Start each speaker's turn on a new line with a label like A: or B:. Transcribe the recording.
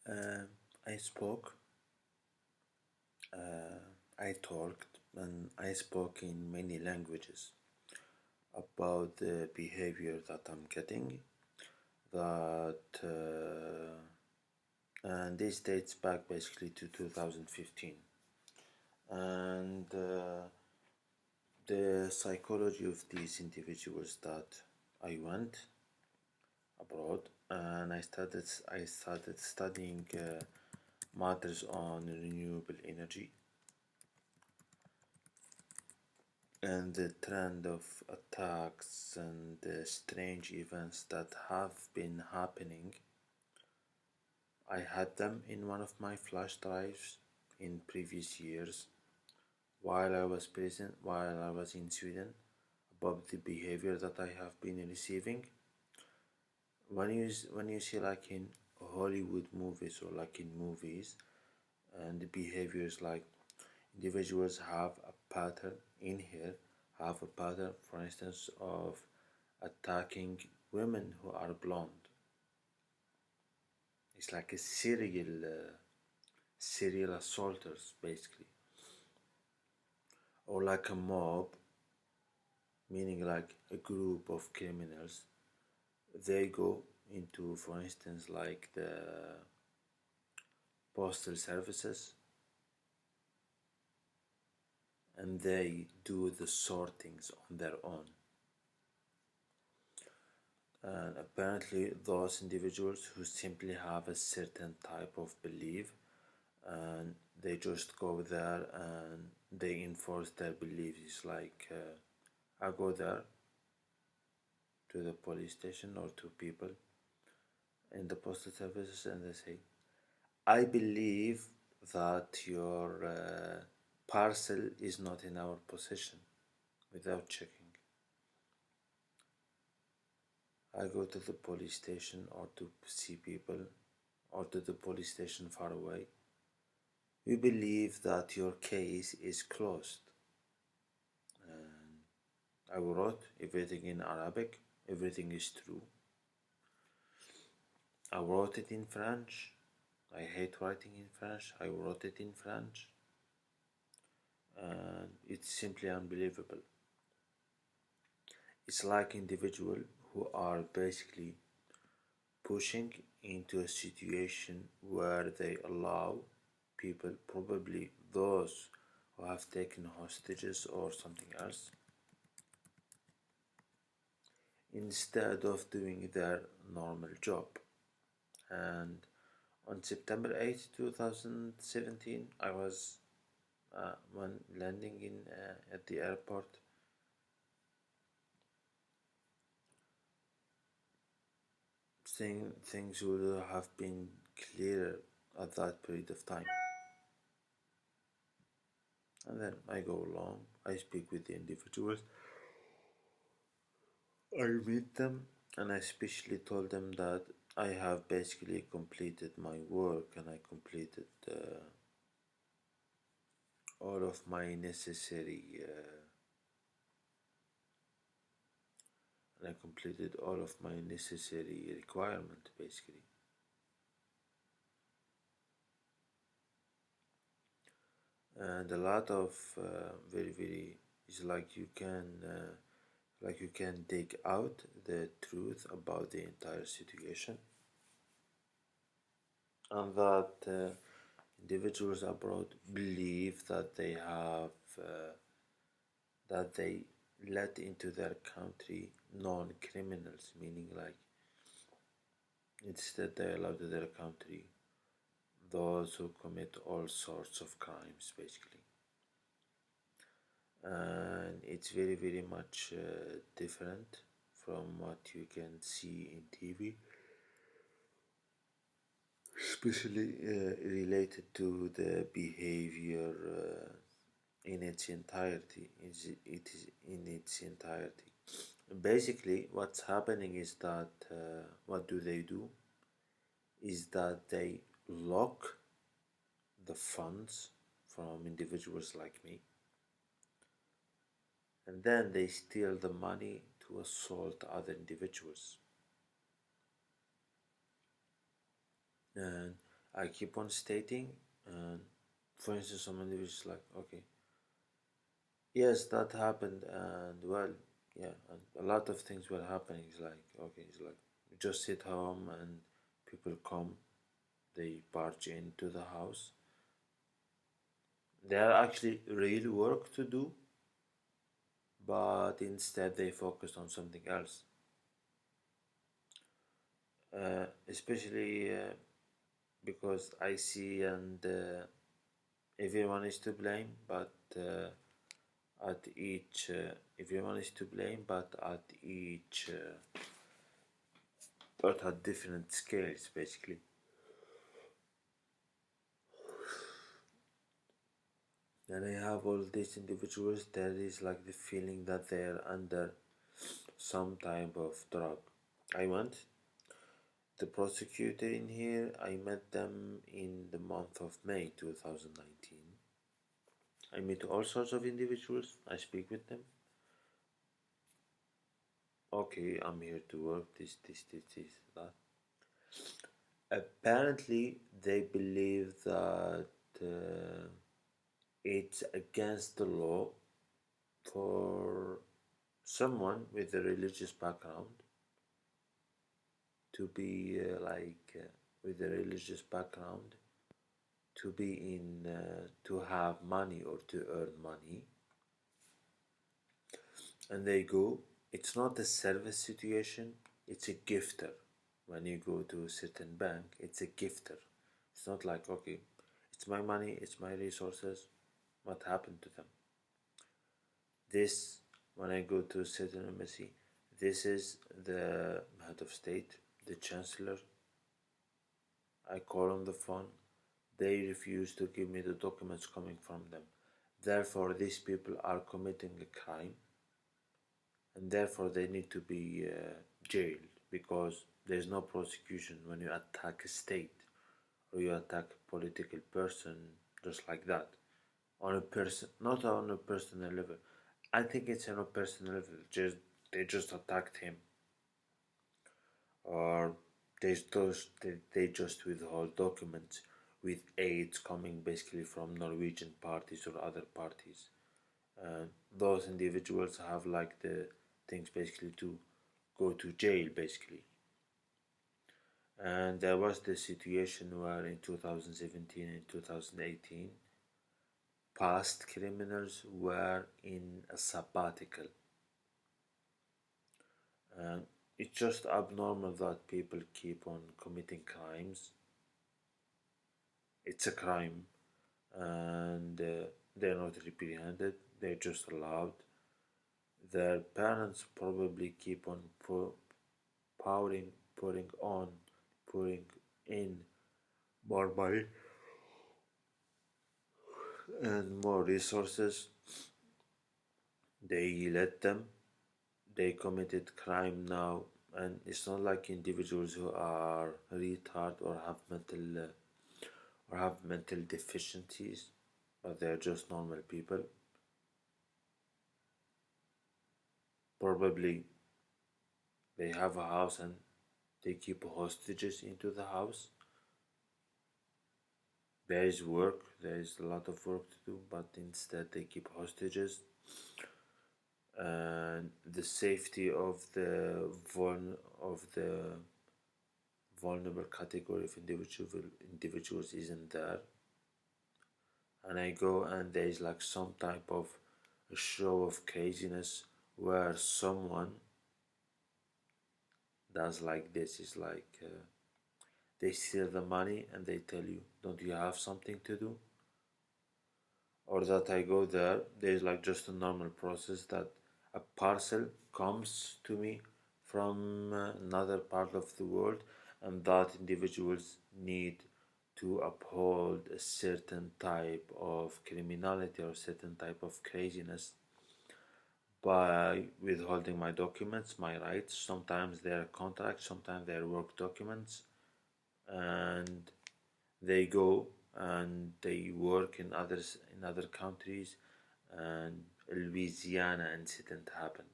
A: Uh, I spoke, I talked, and I spoke in many languages about the behavior that I'm getting. And this dates back basically to 2015. And the psychology of these individuals that I went abroad and I started studying matters on renewable energy and the trend of attacks and the strange events that have been happening. I had them in one of my flash drives in previous years while I was in Sweden about the behavior that I have been receiving. When you see like in Hollywood movies or like in movies, and the behaviors like individuals have a pattern in here, have a pattern, for instance, of attacking women who are blonde. It's like a serial assaulters basically, or like a mob, meaning like a group of criminals. They go into, for instance, like the postal services, and they do the sortings on their own. And apparently, those individuals who simply have a certain type of belief, and they just go there and they enforce their beliefs. It's like I go there to the police station or to people in the postal services and they say, I believe that your parcel is not in our possession, without checking. I go to the police station or to see people or to the police station far away. We believe that your case is closed. And I wrote everything in Arabic, everything is true. I wrote it in French. I hate writing in French. I wrote it in French. And it's simply unbelievable. It's like individuals who are basically pushing into a situation where they allow people, probably those who have taken hostages or something else, instead of doing their normal job. And on September 8th, 2017, I was when landing in at the airport. Things would have been clearer at that period of time. And then I go along, I speak with the individuals, I meet them, and I especially told them that I have basically completed my work and I completed all of my necessary requirement basically. And a lot of very is like you can dig out the truth about the entire situation, and that individuals abroad believe that they have that they let into their country non-criminals, meaning like instead they allow to their country those who commit all sorts of crimes basically. And it's very much different from what you can see in TV, especially related to the behavior in its entirety. It is in its entirety. Basically, what's happening is that what do they do? Is that they lock the funds from individuals like me, and then they steal the money to assault other individuals. And I keep on stating, and for instance, some individuals like, okay, yes, that happened, and well, yeah, and a lot of things were happening. It's like, okay, it's like you just sit home and people come, they barge into the house. There are actually real work to do, but instead they focused on something else. Especially because I see and everyone is to blame, but at each everyone is to blame, but at each but at different scales, basically. And I have all these individuals. There is like the feeling that they are under some type of drug. I went the prosecutor in here. I met them in the month of May 2019. I meet all sorts of individuals. I speak with them. Okay, I'm here to work. This, that. Apparently, they believe that it's against the law for someone with a religious background to be with a religious background to be in to have money or to earn money, and they go, it's not a service situation, it's a gifter. When you go to a certain bank, it's a gifter. It's not like, okay, it's my money, it's my resources, what happened to them? This, when I go to a certain embassy, this is the head of state, the chancellor. I call on the phone. They refuse to give me the documents coming from them. Therefore, these people are committing a crime, and therefore they need to be jailed, because there's no prosecution when you attack a state or you attack a political person just like that on a person, not on a personal level. I think it's on a personal level. They just attacked him, or they just withhold documents with aids coming basically from Norwegian parties or other parties. Those individuals have like the things basically to go to jail basically. And there was the situation where in 2017 and 2018, past criminals were in a sabbatical. And it's just abnormal that people keep on committing crimes. It's a crime, and they're not reprehended, they're just allowed. Their parents probably keep on powering, putting on, putting in more money and more resources. They let them, they committed crime now, and it's not like individuals who are retarded or have mental deficiencies, but they're just normal people. Probably they have a house and they keep hostages into the house. There is work, there is a lot of work to do, but instead they keep hostages. And the safety of the vulnerable category of individuals isn't there. And I go and there is like some type of a show of craziness where someone does like this. It's like they steal the money and they tell you, don't you have something to do? Or that I go there, there's like just a normal process that a parcel comes to me from another part of the world, and that individuals need to uphold a certain type of criminality or certain type of craziness by withholding my documents, my rights. Sometimes they're contracts, sometimes they're work documents, and they go and they work in other countries. And Louisiana incident happened.